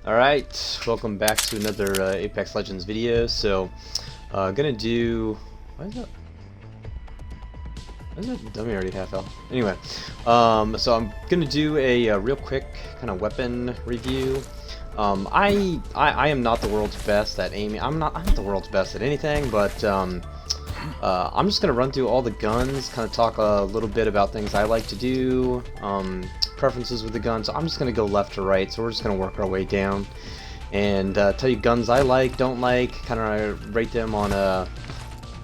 Alright, welcome back to another Apex Legends video. So, gonna do... Why is that dummy already half health? Anyway, so I'm gonna do a real quick kind of weapon review. I am not the world's best at aiming. I'm not the world's best at anything, but I'm just gonna run through all the guns, kind of talk a little bit about things I like to do, preferences with the guns. So I'm just gonna go left to right, so we're just gonna work our way down and tell you guns I like, don't like, kind of rate them on a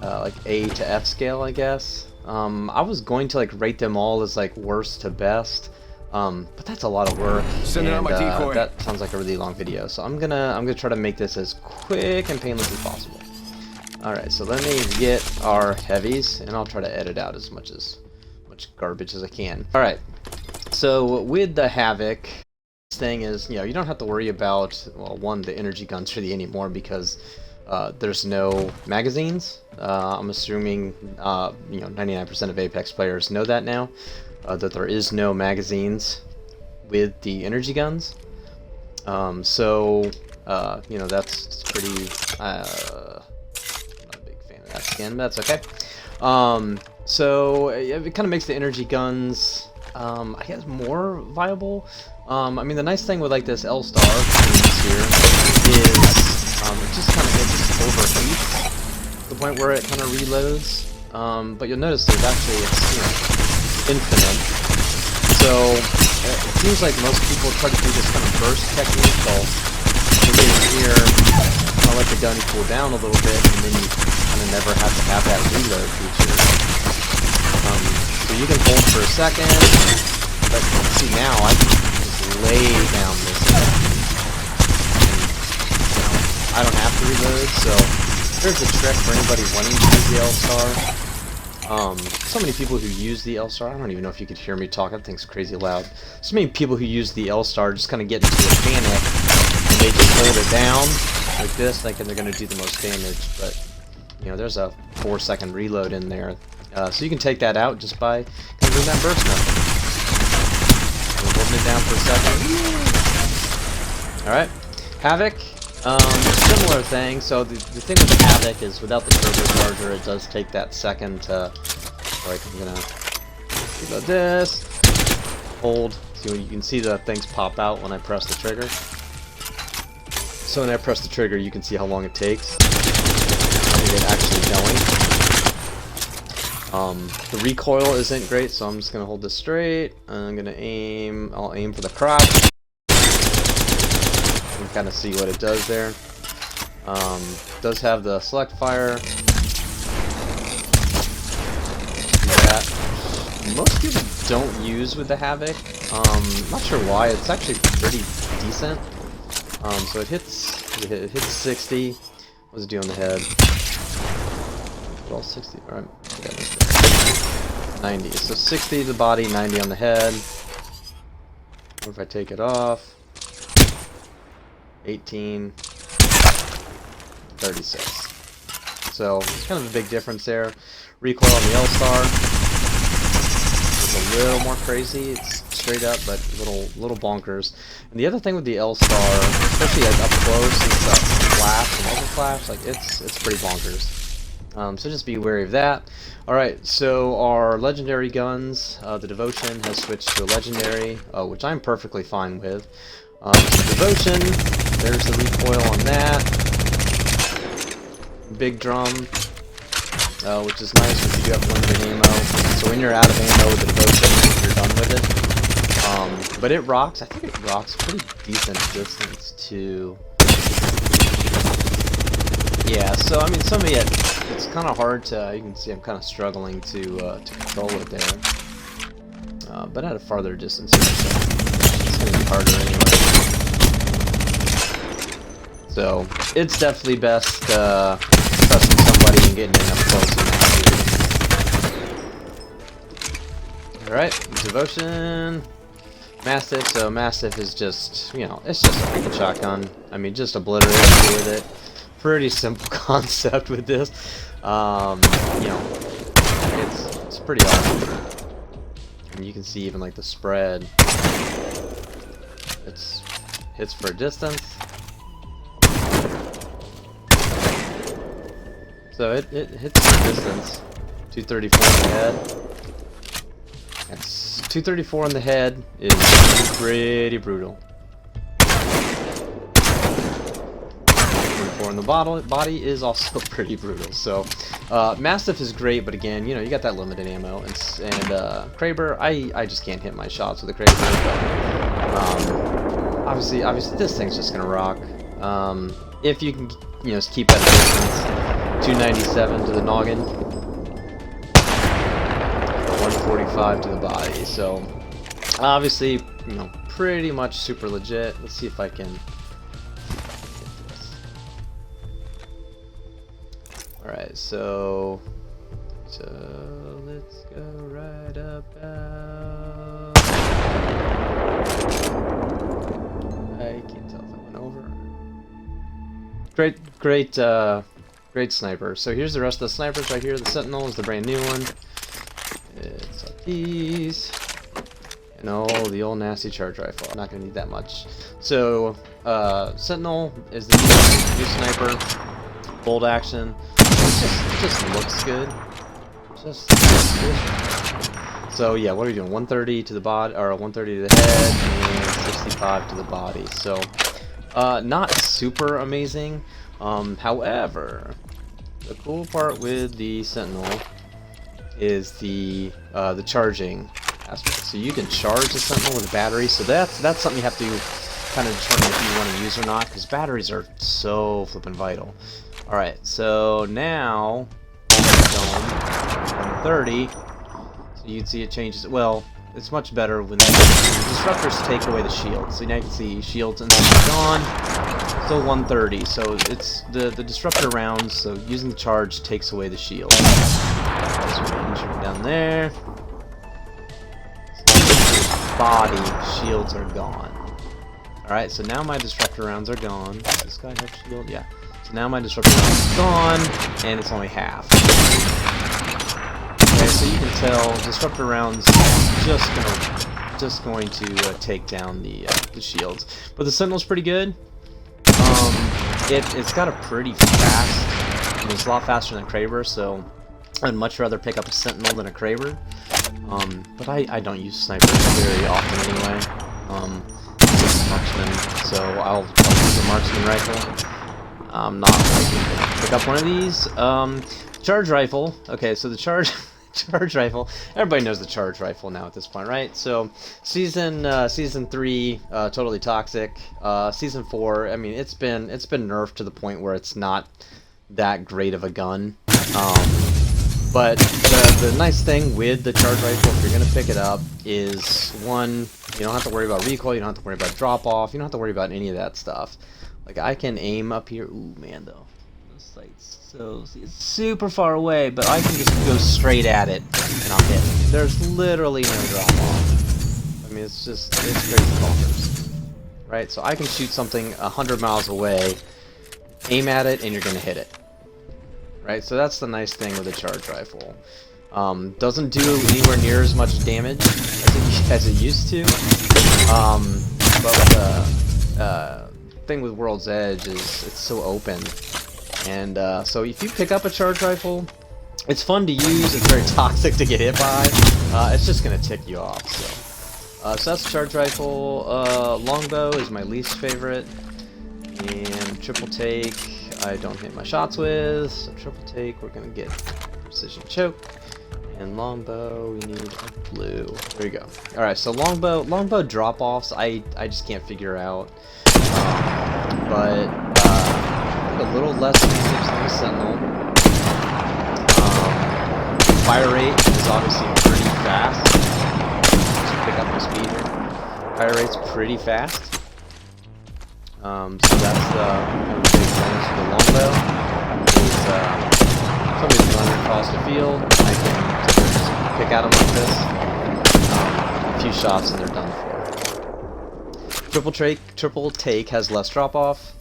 like A to F scale, I guess. I was going to like rate them all as like worst to best, but that's a lot of work. Sending out my decoy. That sounds like a really long video, so I'm gonna try to make this as quick and painless as possible. Alright, so let me get our heavies, and I'll try to edit out as much garbage as I can. Alright, so with the Havoc, this thing is, you know, you don't have to worry about, well, one, the energy guns really anymore, because there's no magazines. I'm assuming, you know, 99% of Apex players know that now, that there is no magazines with the energy guns. So, you know, that's pretty, that skin, but that's okay. So it kind of makes the energy guns, I guess, more viable. I mean, the nice thing with like this L star here is it just overheats to the point where it kind of reloads. But you'll notice there's actually it's, you know, infinite. So it seems like most people try to do this kind of burst technique. They'll get in here, kind of let the gun cool down a little bit, and then you kind of never have to have that reload feature. So you can hold for a second, but see now I can just lay down this stuff. And, you know, I don't have to reload, so there's a trick for anybody wanting to use the L-Star. So many people who use the L-Star, I don't even know if you could hear me talk, that thing's crazy loud. So many people who use the L-Star just kind of get into a panic, and they just hold it down like this, thinking they're going to do the most damage, but you know, there's a 4-second reload in there. So you can take that out just by kind of doing that burst method. So holding it down for a second. Alright. Havoc. Similar thing. So the thing with the Havoc is without the turbocharger, it does take that second to, like, I'm gonna do this. Hold. See, you can see the things pop out when I press the trigger. So when I press the trigger, you can see how long it takes to get actually going. The recoil isn't great, so I'm just gonna hold this straight. I'm gonna aim. I'll aim for the crotch. You can kind of see what it does there. It does have the select fire. That most people don't use with the Havoc. Not sure why. It's actually pretty decent. So it hits 60. What's it do on the head? Well, 60. Alright. 90. So 60 to the body, 90 on the head. What if I take it off? 18. 36. So it's kind of a big difference there. Recoil on the L-Star is a little more crazy. It's straight up, but little bonkers. And the other thing with the L-Star, especially like up close, is the flash and muzzle flash. Like it's pretty bonkers. So just be wary of that. Alright, so our legendary guns, the Devotion has switched to a legendary, which I'm perfectly fine with. So Devotion, there's the recoil on that. Big drum, which is nice if you do have limited ammo. So when you're out of ammo with the Devotion, you're done with it. But it rocks, I think it rocks pretty decent distance too. Yeah, so I mean, some of it's kind of hard to, you can see I'm kind of struggling to control it there. But at a farther distance here, so it's going to be harder anyway. So, it's definitely best trusting somebody and getting in up close and Alright, Devotion. Mastiff, so Mastiff is just, you know, it's just a freaking shotgun. I mean, just obliterate with it. Pretty simple concept with this. You know, it's pretty awesome. And you can see even like the spread. It's hits for a distance. So it hits for a distance. 234 in the head. That's 234 in the head is pretty brutal. 234 in the body is also pretty brutal. So Mastiff is great, but again, you know, you got that limited ammo, and Kraber, I just can't hit my shots with a Kraber. But, obviously this thing's just gonna rock. If you can, you know, keep at a distance. 297 to the noggin. 145 to the body, so obviously, you know, pretty much super legit. Let's see if I can get this. Alright, so let's go right about. I can't tell if I went over. Great sniper. So here's the rest of the snipers right here. The Sentinel is the brand new one. It's like these, and the old nasty charge rifle. I'm not gonna need that much. So Sentinel is the new sniper, bolt action. It just looks good. Just looks good. So yeah, what are we doing? 130 to the body, or 130 to the head, and 65 to the body. So not super amazing. However, the cool part with the Sentinel is the charging aspect. So you can charge the Sentinel with a battery. So that's something you have to kind of determine if you want to use or not, because batteries are so flippin' vital. All right, so now 130. So you'd see it changes. Well, it's much better when the disruptors take away the shield. So now you can see shields and gone. So 130. So it's the disruptor rounds. So using the charge takes away the shield. Down there. Body shields are gone. Alright, so now my disruptor rounds are gone. Does this guy have shield? Yeah. So now my disruptor rounds is gone, and it's only half. Okay, so you can tell disruptor rounds just going to take down the shields. But the Sentinel's pretty good. It's got a pretty fast. I mean, it's a lot faster than Kraber, so I'd much rather pick up a Sentinel than a Kraber. But I don't use snipers very often anyway. Just marksman, so I'll use a marksman rifle. I'm not going to pick up one of these. Charge rifle. Okay, so the charge rifle. Everybody knows the charge rifle now at this point, right? So season 3, totally toxic. Season 4, I mean, it's been nerfed to the point where it's not that great of a gun. But the nice thing with the charge rifle, if you're going to pick it up, is one, you don't have to worry about recoil, you don't have to worry about drop off, you don't have to worry about any of that stuff. Like, I can aim up here. Ooh, man, though. This sight's so, it's super far away, but I can just go straight at it and I'll hit. There's literally no drop off. I mean, it's crazy bonkers. Right? So I can shoot something 100 miles away, aim at it, and you're going to hit it. Right, so that's the nice thing with a charge rifle. Doesn't do anywhere near as much damage as it used to. But the thing with World's Edge is it's so open. And so if you pick up a charge rifle, it's fun to use, it's very toxic to get hit by. It's just going to tick you off. So that's charge rifle. Longbow is my least favorite. And triple take, I don't hit my shots with, so triple take, we're gonna get precision choke, and longbow, we need a blue. There you go. All right, so longbow drop-offs, I just can't figure out, but a little less usage than the Sentinel. Fire rate is obviously pretty fast. Just pick up my speed here. Fire rate's pretty fast. So that's the big bonus for the longbow. Is somebody's running across the field, I can just pick at them like this. A few shots and they're done for. Triple take has less drop off,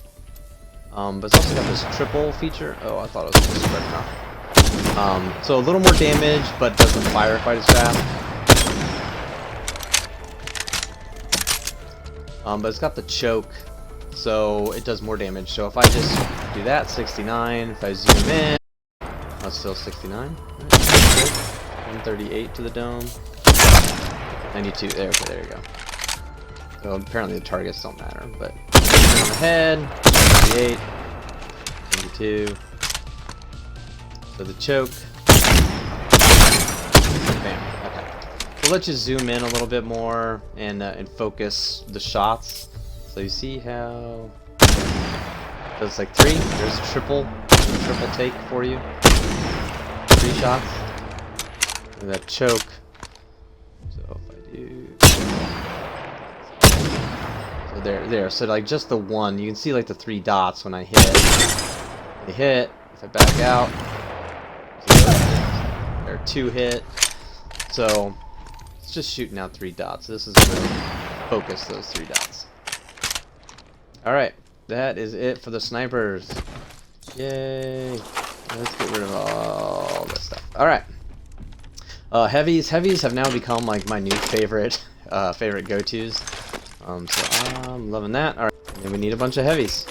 but it's also got this triple feature. Oh, I thought it was just spread enough. So a little more damage, but doesn't fire quite as fast. but it's got the choke, so it does more damage. So if I just do that, 69. If I zoom in, oh, it's still 69. Right, 138 to the dome. 92. There. Okay, there you go. So apparently the targets don't matter, but on the head, 98, 92. So the choke. Bam. Okay. So let's just zoom in a little bit more and focus the shots. So you see how it's like 3. There's a triple take for you. 3 shots. And that choke. So if I do. So there. So like just the one, you can see like the 3 dots when I hit. I hit. If I back out, there are 2 hit. So it's just shooting out 3 dots. This is gonna focus those 3 dots. All right, that is it for the snipers. Yay! Let's get rid of all this stuff. All right. Heavies have now become like my new favorite go-tos. So I'm loving that. All right, and then we need a bunch of heavies.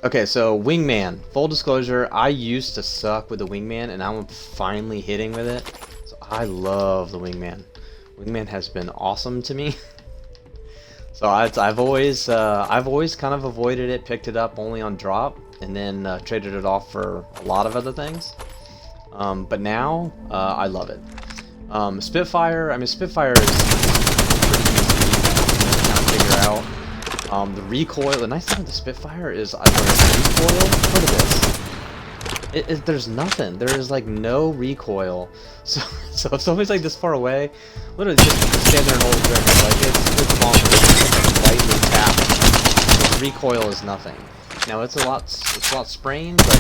Okay, so wingman. Full disclosure, I used to suck with the wingman, and I'm finally hitting with it. So I love the wingman. Wingman has been awesome to me. So I've always kind of avoided it, picked it up only on drop, and then traded it off for a lot of other things. But now I love it. Spitfire. I mean, Spitfire is pretty easy to kind of figure out. The recoil. The nice thing with the Spitfire is I learned recoil. Look at this. There's nothing. There is like no recoil. So if somebody's like this far away, literally just stand there and hold the trigger. Like it's bonkers. Lightly tap. The recoil is nothing. Now it's a lot sprained, but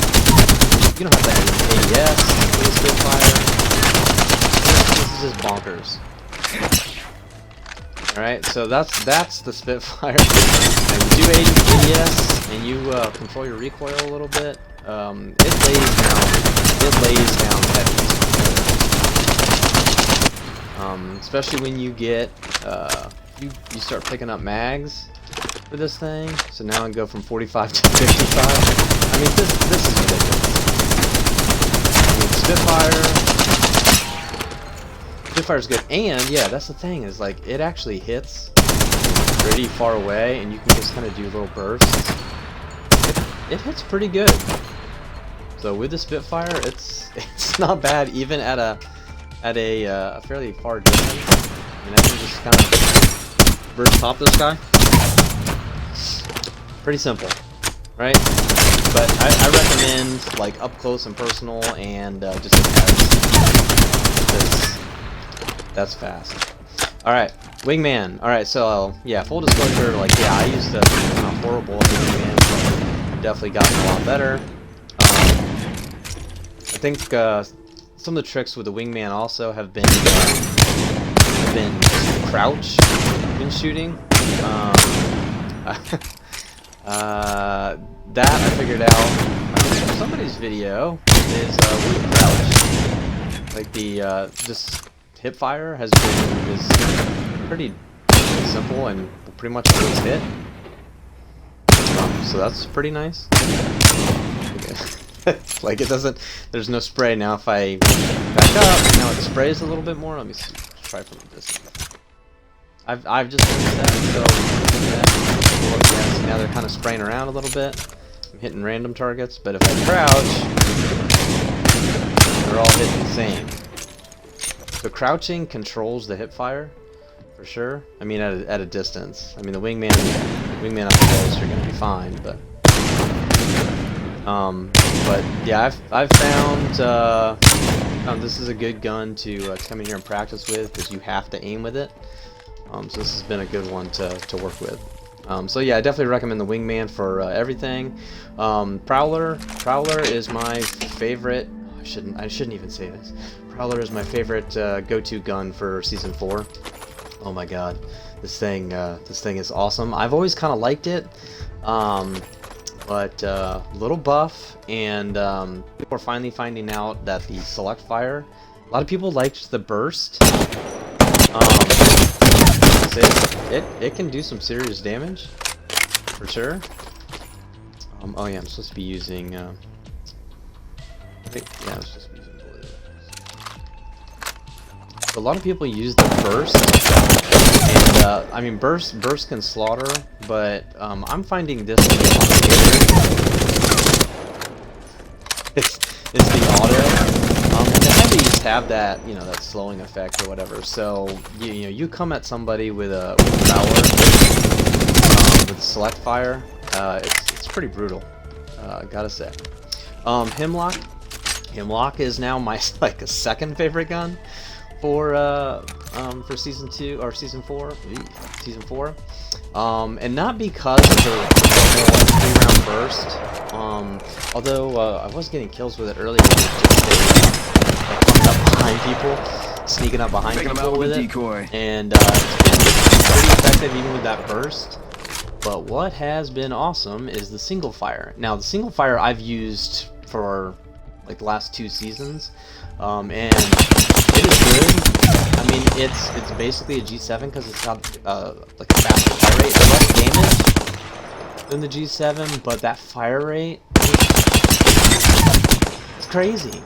you don't have that ADS with the Spitfire. This is just bonkers. Alright, so that's the Spitfire. And you do ADS and you control your recoil a little bit. It lays down heavy. Especially when you get you start picking up mags for this thing. So now I go from 45 to 55. I mean this is ridiculous. Spitfire's good, and yeah, that's the thing, is like it actually hits pretty far away, and you can just kind of do little bursts. It hits pretty good. So with the Spitfire, it's not bad even at a fairly far distance. And I can just kind of burst pop this guy. Pretty simple, right? But I recommend like up close and personal and just because that's fast. All right, wingman. All right, so yeah, full disclosure, like yeah, I used to be kind of horrible at wingman, so definitely gotten a lot better. I think some of the tricks with the wingman also have been crouch when shooting. That I figured out from somebody's video is when you crouch, like the just hip fire is pretty simple and pretty much always hit. So that's pretty nice. Okay. Like it doesn't. There's no spray now. If I back up, now it sprays a little bit more. Let me see. Let's try from a distance. I've just noticed that. So yeah, now they're kind of spraying around a little bit. I'm hitting random targets, but if I crouch, they're all hitting the same. So crouching controls the hip fire, for sure. I mean, at a distance. I mean, the wingman up close, you're gonna be fine, but yeah, I've found this is a good gun to come in here and practice with, because you have to aim with it. So this has been a good one to work with. So yeah, I definitely recommend the wingman for everything. Prowler is my favorite. I shouldn't even say this. Prowler is my favorite go-to gun for Season 4. Oh my god, this thing is awesome. I've always kind of liked it, but little buff, and people are finally finding out that the select fire. A lot of people liked the burst. it can do some serious damage, for sure. Oh yeah, I'm supposed to be using. Yeah, I'm supposed to be using blue. So a lot of people use the burst, and I mean burst can slaughter, but I'm finding this to be a lot scarier. It's the auto. The heavies have that, you know, that slowing effect or whatever. So you come at somebody with a Prowler, with select fire, it's pretty brutal. Gotta say. Hemlock is now my like a second favorite gun for season 2 or season 4. Season 4. And not because of the normal 3-round burst. Although I was getting kills with it earlier, just like coming up behind people, sneaking up behind people with it, decoy. And it's been pretty effective even with that burst. But what has been awesome is the single fire. Now the single fire I've used for like the last 2 seasons, and it is good. I mean, it's basically a G7 because it's got like a faster fire rate, less damage than the G7, but that fire rate, it's crazy.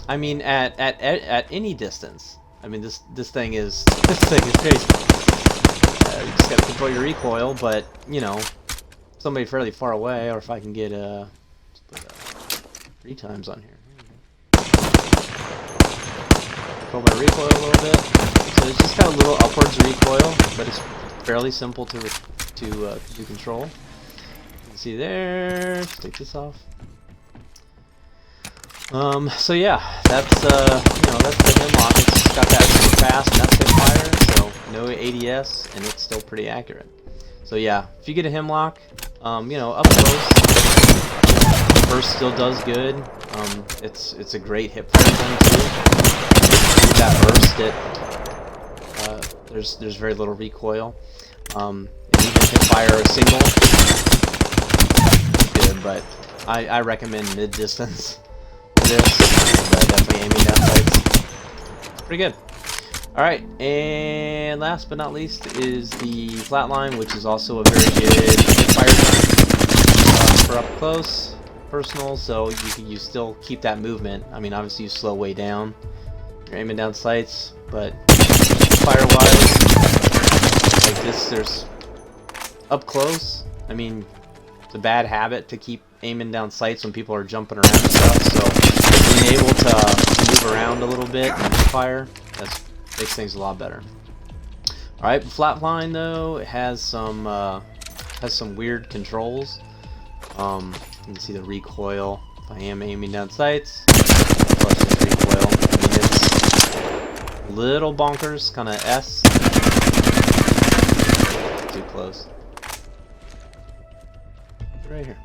I mean, at any distance. I mean, this thing is crazy. You just gotta control your recoil, but you know, somebody fairly far away, or if I can get let's put 3 times on here. Control my recoil a little bit. So it's just got a little upwards recoil, but it's fairly simple to do control. You can see there. Let's take this off. So yeah, that's that's the Hemlock. It's got that super fast nut fire, so no ADS, and it's still pretty accurate. So yeah, if you get a Hemlock, up close, burst still does good. It's a great hip fire gun too. With that burst, there's very little recoil. And even hip fire single is good, but I recommend mid distance. This, definitely aiming down sights. Pretty good. Alright, and last but not least is the Flatline, which is also a very good fire gun for up close, personal, so you still keep that movement. I mean, obviously you slow way down, you're aiming down sights, but fire-wise, like this, there's up close. I mean, it's a bad habit to keep aiming down sights when people are jumping around and stuff, so being able to move around a little bit and fire, that makes things a lot better. Alright, Flatline though, it has some weird controls. You can see the recoil. If I am aiming down sights, plus the recoil. I mean, it's a little bonkers, kind of S. Too close. Right here.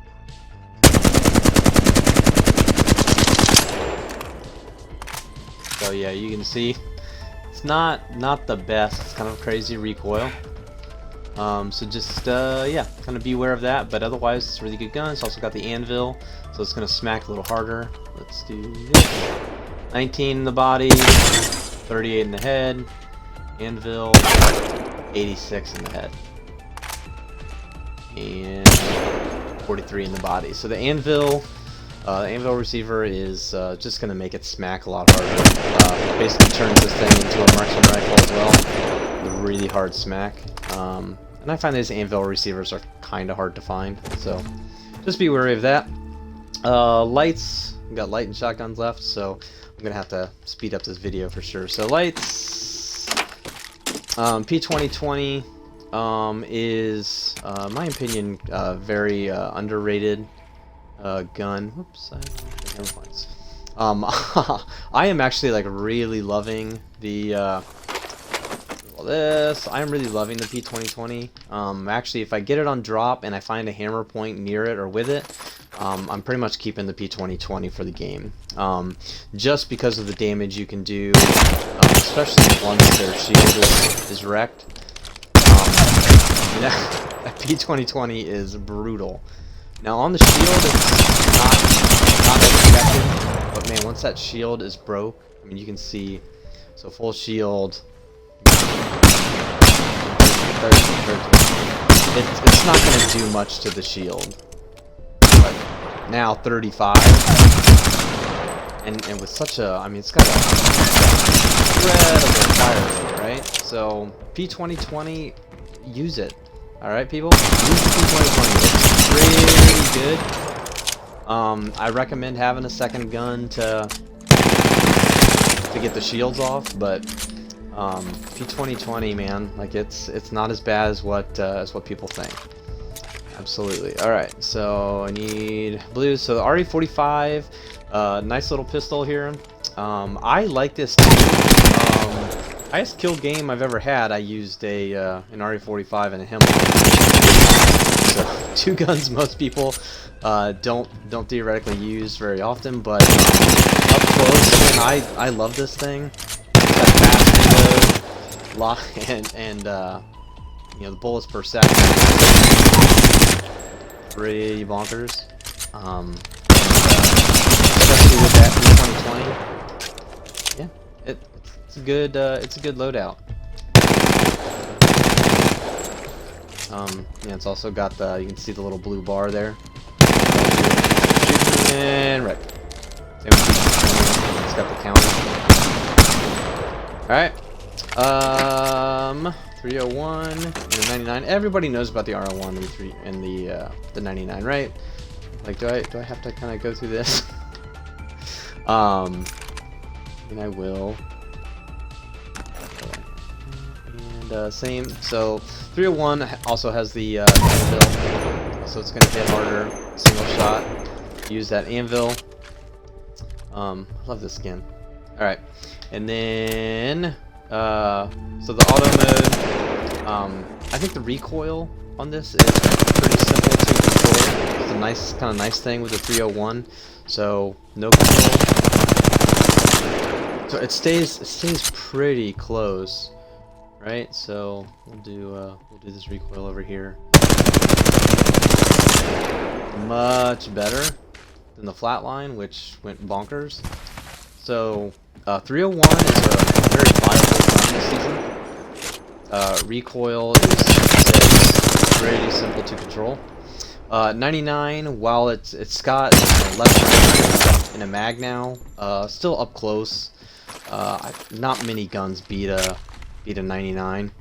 So yeah, you can see it's not the best. It's kind of crazy recoil. So just yeah, kind of be aware of that. But otherwise, it's a really good gun. It's also got the anvil, so it's gonna smack a little harder. Let's do this. 19 in the body, 38 in the head, anvil, 86 in the head, and 43 in the body. So the anvil receiver is just going to make it smack a lot harder. It basically turns this thing into a marksman rifle as well. A really hard smack. And I find these anvil receivers are kind of hard to find, so just be wary of that. Lights, we've got light and shotguns left, so I'm going to have to speed up this video for sure. So lights, P2020 is, in my opinion, very underrated gun. Whoops, I am actually like really loving the I'm really loving the P2020. Actually, if I get it on drop and I find a hammer point near it or with it, I'm pretty much keeping the P2020 for the game. Just because of the damage you can do, especially once their shield is wrecked. That P2020 is brutal. Now on the shield, it's not as effective, but man, once that shield is broke, I mean, you can see, so full shield, It's not going to do much to the shield. But now 35. And with such a, I mean, it's got a incredible fire rate, right? So P2020, use it. All right, people, use the P2020. It's pretty good. I recommend having a second gun to get the shields off, but P2020, man, like it's not as bad as what people think. Absolutely. All right, so I need blues. So the RE45, nice little pistol here. I like this too. Highest kill game I've ever had, I used an RE45 and a Himmel. So 2 guns most people don't theoretically use very often, but up close, man, I love this thing. It's got fast reload, and you know, the bullets per second, pretty bonkers. Especially with that P2020, yeah, it's a good loadout. Yeah, it's also got the, you can see the little blue bar there. And right. It's got the counter. Alright. 301 and the 99. Everybody knows about the R01 and the 99, right? Like, do I have to kind of go through this? And I will. And same. So 301 also has the anvil, so it's gonna hit harder, single shot. Use that anvil. Love this skin. All right, and then so the auto mode. I think the recoil on this is pretty simple to control. It's a nice kind of nice thing with the 301. So no control. So it stays pretty close, right? So we'll do this recoil over here. Much better than the flatline, which went bonkers. So 301 is a very viable gun this season. Recoil is pretty simple to control. 99, while it's got less range in a mag now, still up close. Not many guns beat a 99.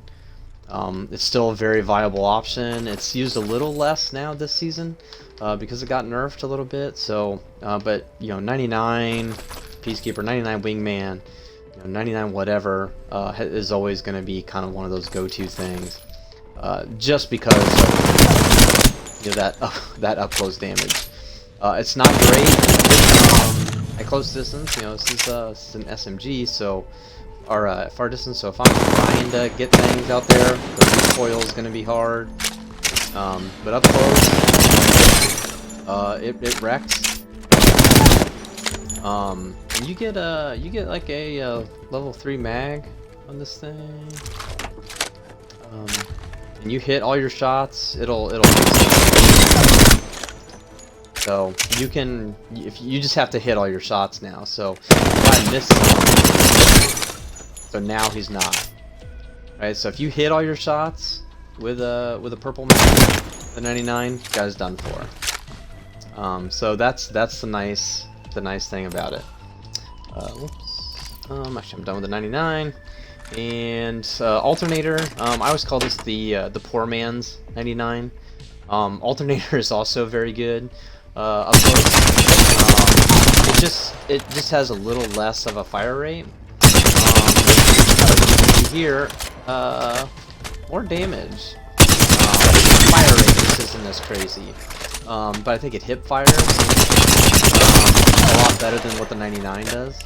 It's still a very viable option. It's used a little less now this season because it got nerfed a little bit. So, but you know, 99 Peacekeeper, 99 Wingman, you know, 99 whatever is always going to be kind of one of those go-to things, just because of, you know, that up close damage. It's not great at close distance. You know, this is an SMG, so. Or far distance, so if I'm trying to get things out there, the recoil is going to be hard. But up close, it wrecks. And you get like a level 3 mag on this thing. And you hit all your shots, it'll. So you can, if you just have to hit all your shots now. So if I miss it. So now he's not. Right, so if you hit all your shots with a purple mag, the 99, guy's done for. So that's the nice thing about it. Whoops. Actually, I'm done with the 99. And alternator. I always call this the poor man's 99. Alternator is also very good. Of course, it just has a little less of a fire rate. Here, more damage. Fire rate just isn't as crazy, but I think it hip fires a lot better than what the 99 does.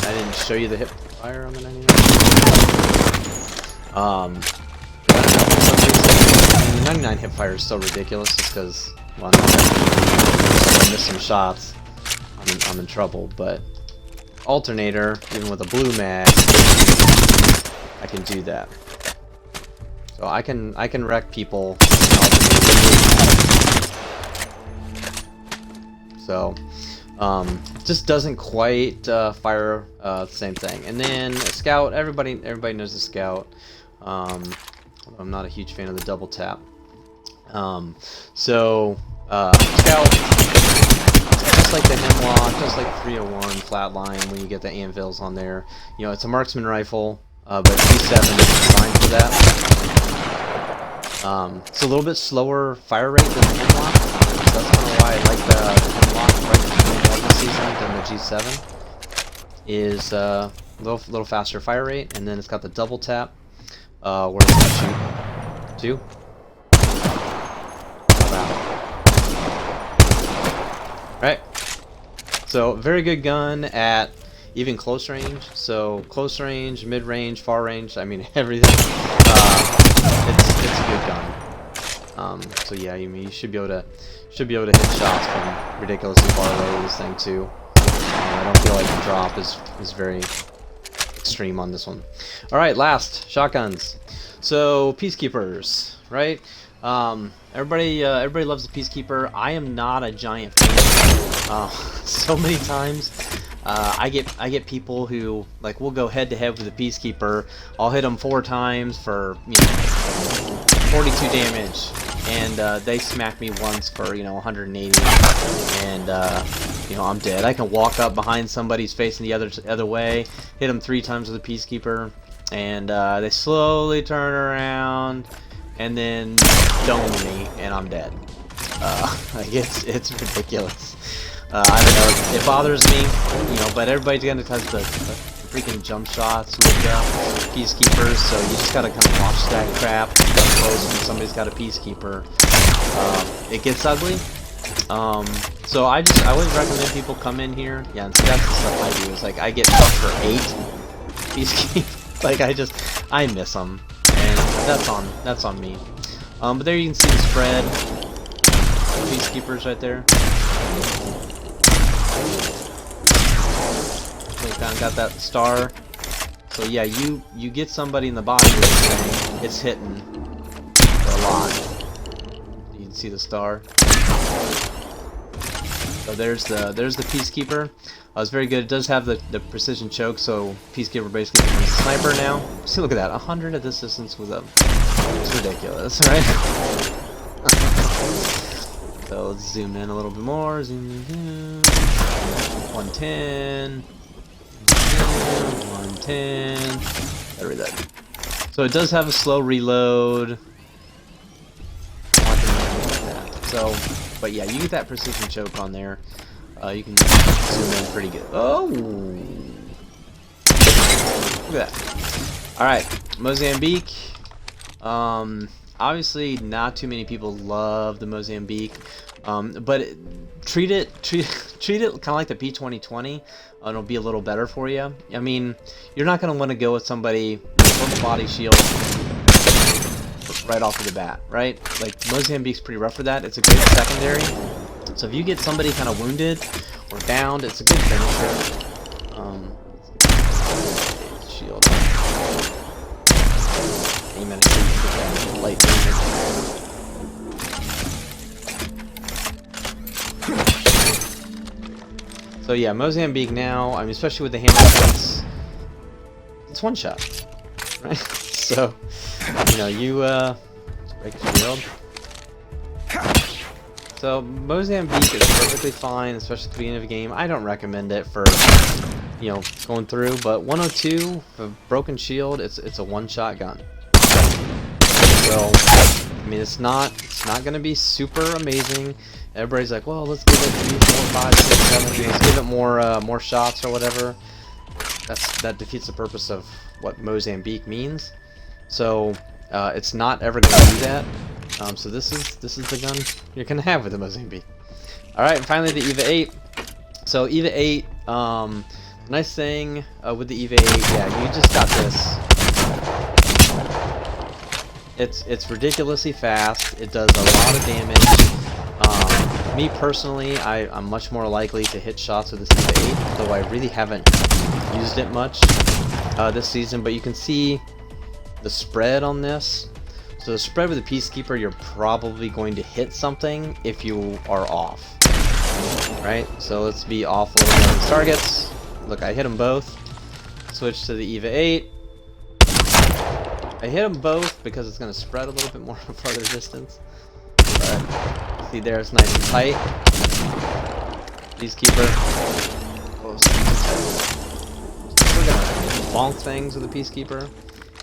I didn't show you the hip fire on the 99. The 99 hip fire is so ridiculous just because, well, I miss some shots, I'm in trouble, but alternator, even with a blue mag, I can do that. So I can wreck people. So Just doesn't quite fire the same thing. And then a scout, everybody knows the scout. I'm not a huge fan of the double tap. Scout, just like the Hemlock, just like 301 Flatline when you get the anvils on there. You know, it's a marksman rifle, but G7 is designed for that. It's a little bit slower fire rate than the Hemlock, so that's kind of why I like the Hemlock right more this season than the G7. Is a little faster fire rate, and then it's got the double tap, where it's gonna shoot 2. Right, so very good gun at even close range. So close range, mid range, far range. I mean everything. It's a good gun. So yeah, you should be able to hit shots from ridiculously far away with this thing too. I don't feel like the drop is very extreme on this one. All right, last shotguns. So Peacekeepers, right? Everybody loves the Peacekeeper. I am not a giant fan. So many times, I get people who like will go head to head with the Peacekeeper. I'll hit them 4 times for 42 damage, and they smack me once for 180, and I'm dead. I can walk up behind somebody's facing the other way, hit them 3 times with a Peacekeeper, and they slowly turn around and then dome me, and I'm dead. Like it's ridiculous. I don't know. It bothers me, but everybody's gonna touch the freaking jump shots with Peacekeepers, so you just gotta kind of watch that crap up close when somebody's got a Peacekeeper. It gets ugly. So I wouldn't recommend people come in here. Yeah, and see, that's the stuff I do. Is like I get stuck for 8 Peacekeepers. Like I miss them, and that's on me. But there you can see the spread. Peacekeepers right there. So kind of got that star. So yeah, you get somebody in the body with this thing, it's hitting for a lot. You can see the star. So there's the Peacekeeper. It's very good. It does have the precision choke, so Peacekeeper basically becomes a sniper now. See, look at that, 100 at this distance with a. It's ridiculous, right? So let's zoom in a little bit more. Zoom in. 110. 110. There we go. So it does have a slow reload. So, but yeah, you get that precision choke on there. You can zoom in pretty good. Oh, look at that. All right, Mozambique. Obviously, not too many people love the Mozambique, but treat it kind of like the P2020. It'll be a little better for you. I mean, you're not going to want to go with somebody with a body shield right off of the bat, right? Like, Mozambique's pretty rough for that. It's a good secondary. So if you get somebody kind of wounded or downed, it's a good finisher. Shield. Aim at a light damage. So yeah, Mozambique now, I mean, especially with the hammer guns, it's one shot, right? So, you break the shield. So Mozambique is perfectly fine, especially at the beginning of the game. I don't recommend it for, going through, but 102, a broken shield, it's a one-shot gun. So, I mean, it's not going to be super amazing. Everybody's like, well, let's give it 3, 4, 5, 6, 7. Let's give it more shots or whatever. That defeats the purpose of what Mozambique means. So it's not ever going to do that. So this is the gun you're going to have with the Mozambique. All right, and finally the EVA 8. So EVA 8. Nice thing with the EVA 8, yeah, you just got this. It's ridiculously fast. It does a lot of damage. Me personally, I'm much more likely to hit shots with this EVA 8, though I really haven't used it much this season. But you can see the spread on this. So the spread with the Peacekeeper, you're probably going to hit something if you are off. right? So let's be off a little bit on these targets. Look, I hit them both. Switch to the EVA 8. I hit them both because it's going to spread a little bit more farther distance. But see there, it's nice and tight. Peacekeeper. We're going to bonk things with the Peacekeeper.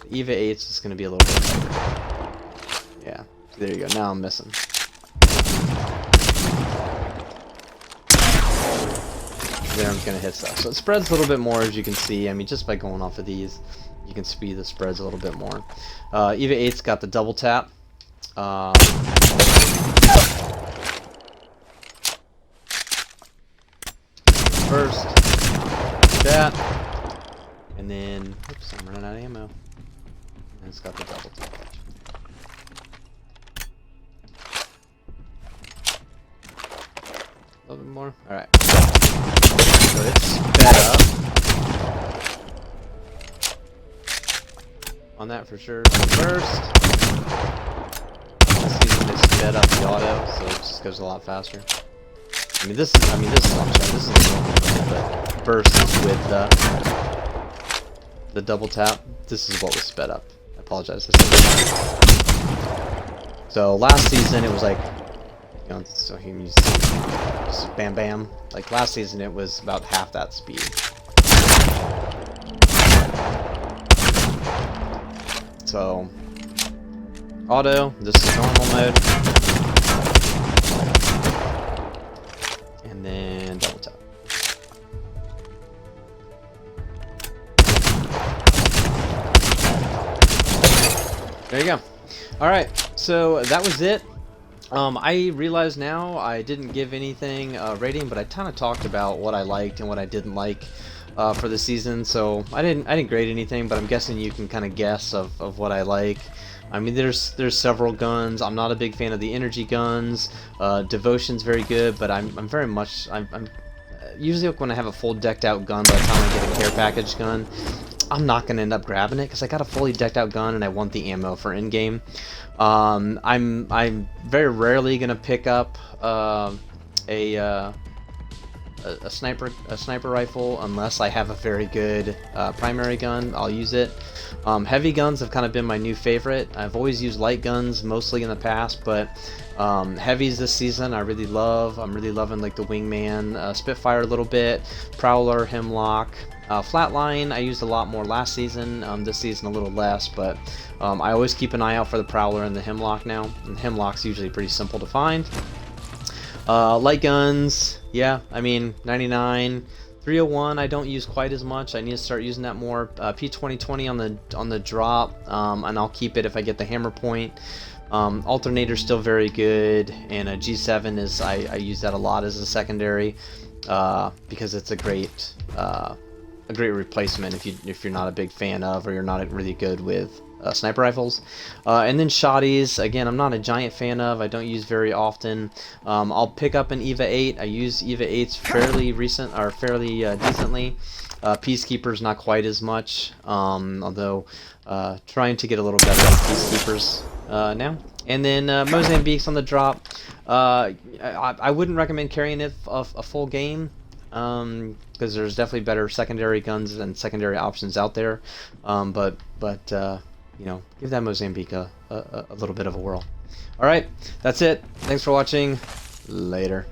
The EVA 8 is just going to be a little bit tighter. Yeah, there you go. Now I'm missing. There I'm just going to hit stuff. So it spreads a little bit more, as you can see. I mean, just by going off of these, you can speed the spreads a little bit more. EVA 8's got the double tap. First, that, and then, oops, I'm running out of ammo. And it's got the double tap. A little bit more. Alright. So it's sped up. On that for sure. First, this season they sped up the auto, so it just goes a lot faster. I mean, this is the normal mode, but burst is with the double tap. This is what was sped up. I apologize. So last season it was like, you know, so he used just bam bam. Like last season it was about half that speed. So auto, this is normal mode. And then double tap. There you go. Alright, so that was it. I realize now I didn't give anything rating, but I kind of talked about what I liked and what I didn't like for the season. So I didn't grade anything, but I'm guessing you can kind of guess of what I like. I mean, there's several guns. I'm not a big fan of the energy guns. Devotion's very good, but I'm very much I'm usually when I have a full decked out gun, by the time I get a care package gun, I'm not gonna end up grabbing it because I got a fully decked out gun and I want the ammo for in game. I'm very rarely gonna pick up a sniper rifle unless I have a very good primary gun. I'll use it. Heavy guns have kind of been my new favorite. I've always used light guns mostly in the past, but heavies this season I really love. I'm really loving like the Wingman, Spitfire a little bit, Prowler, Hemlock. Flatline I used a lot more last season, this season a little less, but I always keep an eye out for the Prowler and the Hemlock now, and Hemlock's usually pretty simple to find. Light guns, yeah, I mean 99, 301 I don't use quite as much. I need to start using that more. P2020 on the drop, and I'll keep it if I get the hammer point. Alternator's still very good, and a G7 is I use that a lot as a secondary because it's a great replacement if you're not a big fan of, or you're not really good with sniper rifles. And then shotties, again, I'm not a giant fan of. I don't use very often. I'll pick up an EVA 8. I use EVA 8s fairly decently. Peacekeepers not quite as much, although trying to get a little better at Peacekeepers now. And then Mozambique's on the drop. I wouldn't recommend carrying it a full game, because there's definitely better secondary guns and secondary options out there, but you know, give that Mozambique a little bit of a whirl. Alright, that's it. Thanks for watching. Later.